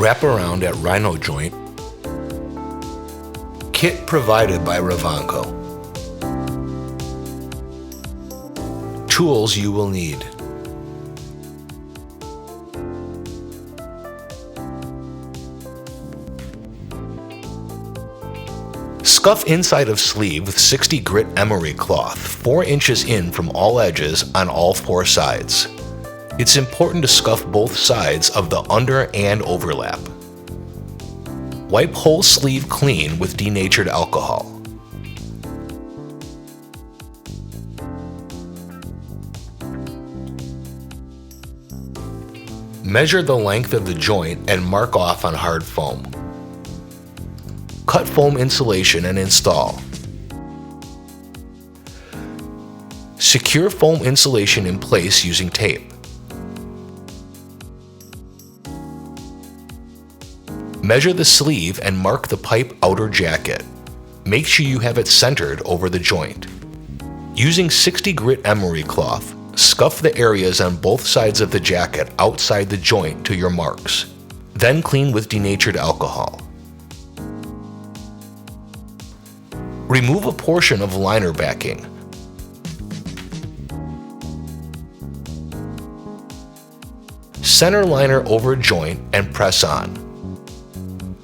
Wraparound at RhinoJoint. Kit provided by Rovanco. Tools you will need. Scuff inside of sleeve with 60 grit emery cloth, 4 inches in from all edges on all 4 sides. It's important to scuff both sides of the under and overlap. Wipe whole sleeve clean with denatured alcohol. Measure the length of the joint and mark off on hard foam. Cut foam insulation and install. Secure foam insulation in place using tape. Measure the sleeve and mark the pipe outer jacket. Make sure you have it centered over the joint. Using 60 grit emery cloth, scuff the areas on both sides of the jacket outside the joint to your marks. Then clean with denatured alcohol. Remove a portion of liner backing. Center liner over joint and press on.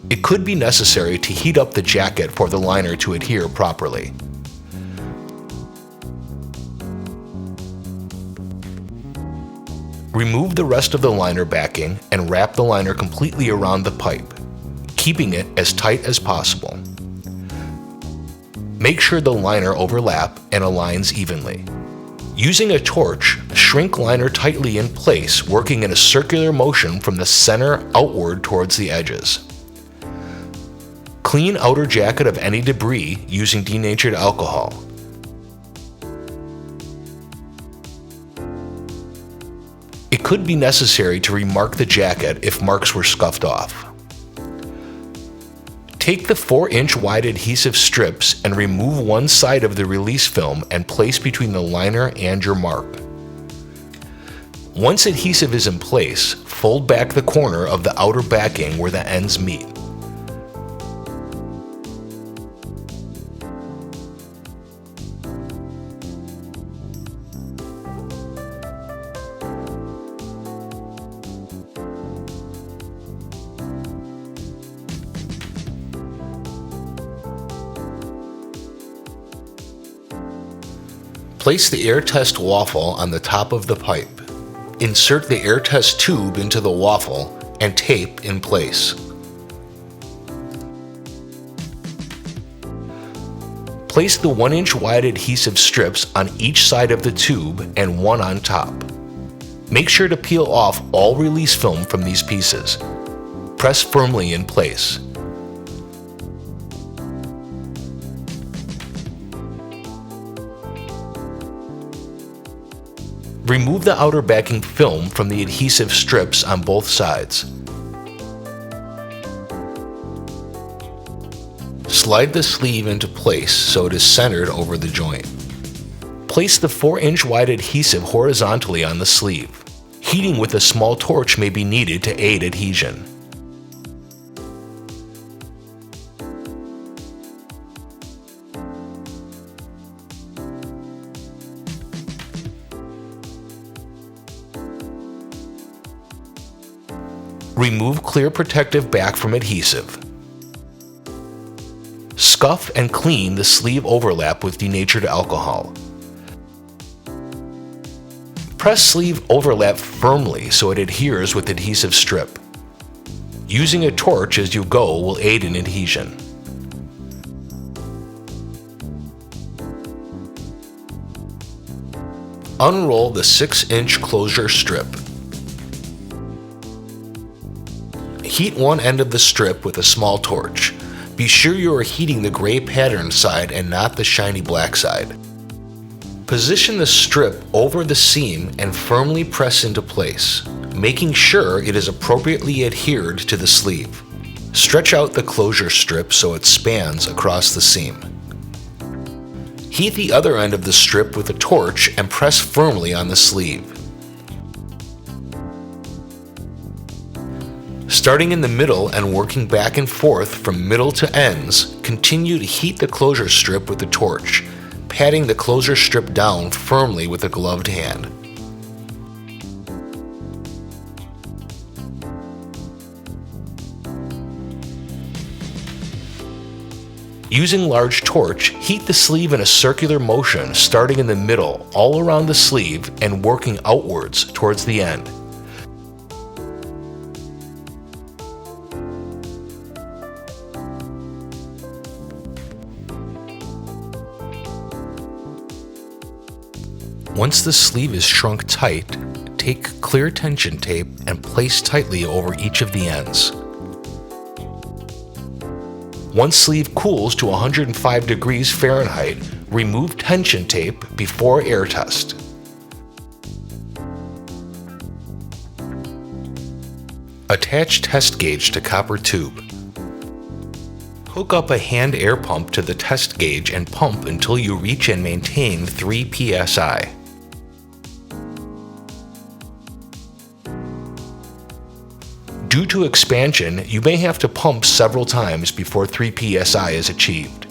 It could be necessary to heat up the jacket for the liner to adhere properly. Remove the rest of the liner backing and wrap the liner completely around the pipe, keeping it as tight as possible. Make sure the liner overlaps and aligns evenly. Using a torch, shrink liner tightly in place, working in a circular motion from the center outward towards the edges. Clean outer jacket of any debris using denatured alcohol. It could be necessary to remark the jacket if marks were scuffed off. Take the 4-inch wide adhesive strips and remove one side of the release film and place between the liner and your mark. Once adhesive is in place, fold back the corner of the outer backing where the ends meet. Place the air test waffle on the top of the pipe. Insert the air test tube into the waffle and tape in place. Place the 1-inch wide adhesive strips on each side of the tube and one on top. Make sure to peel off all release film from these pieces. Press firmly in place. Remove the outer backing film from the adhesive strips on both sides. Slide the sleeve into place so it is centered over the joint. Place the 4-inch wide adhesive horizontally on the sleeve. Heating with a small torch may be needed to aid adhesion. Remove clear protective back from adhesive. Scuff and clean the sleeve overlap with denatured alcohol. Press sleeve overlap firmly so it adheres with adhesive strip. Using a torch as you go will aid in adhesion. Unroll the 6-inch closure strip. Heat one end of the strip with a small torch. Be sure you are heating the gray pattern side and not the shiny black side. Position the strip over the seam and firmly press into place, making sure it is appropriately adhered to the sleeve. Stretch out the closure strip so it spans across the seam. Heat the other end of the strip with a torch and press firmly on the sleeve. Starting in the middle and working back and forth from middle to ends, continue to heat the closure strip with the torch, patting the closure strip down firmly with a gloved hand. Using large torch, heat the sleeve in a circular motion starting in the middle all around the sleeve and working outwards towards the end. Once the sleeve is shrunk tight, take clear tension tape and place tightly over each of the ends. Once sleeve cools to 105 degrees Fahrenheit, remove tension tape before air test. Attach test gauge to copper tube. Hook up a hand air pump to the test gauge and pump until you reach and maintain 3 psi. Due to expansion, you may have to pump several times before 3 psi is achieved.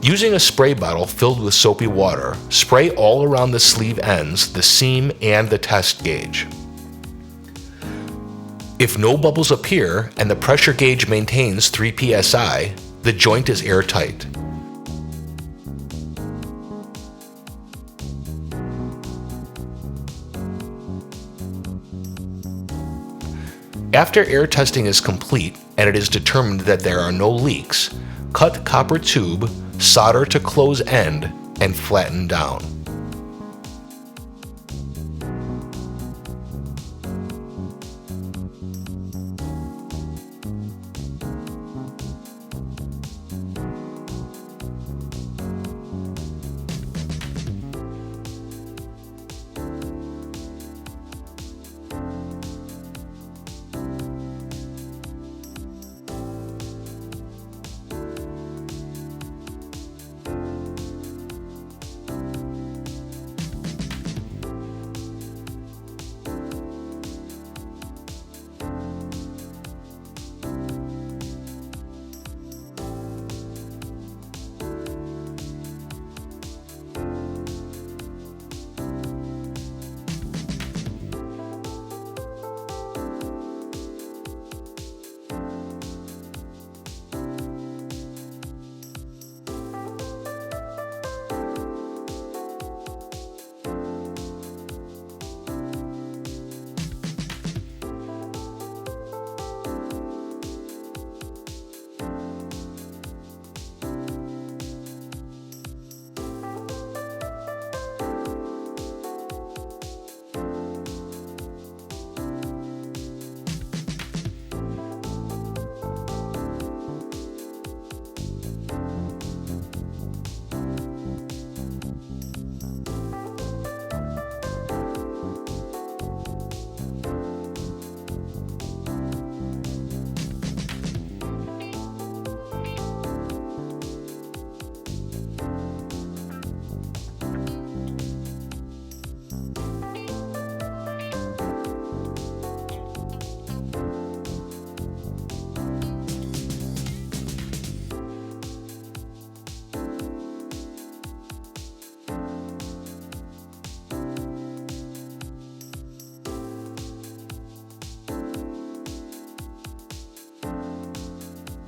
Using a spray bottle filled with soapy water, spray all around the sleeve ends, the seam, and the test gauge. If no bubbles appear and the pressure gauge maintains 3 psi, the joint is airtight. After air testing is complete and it is determined that there are no leaks, cut copper tube, solder to close end, and flatten down.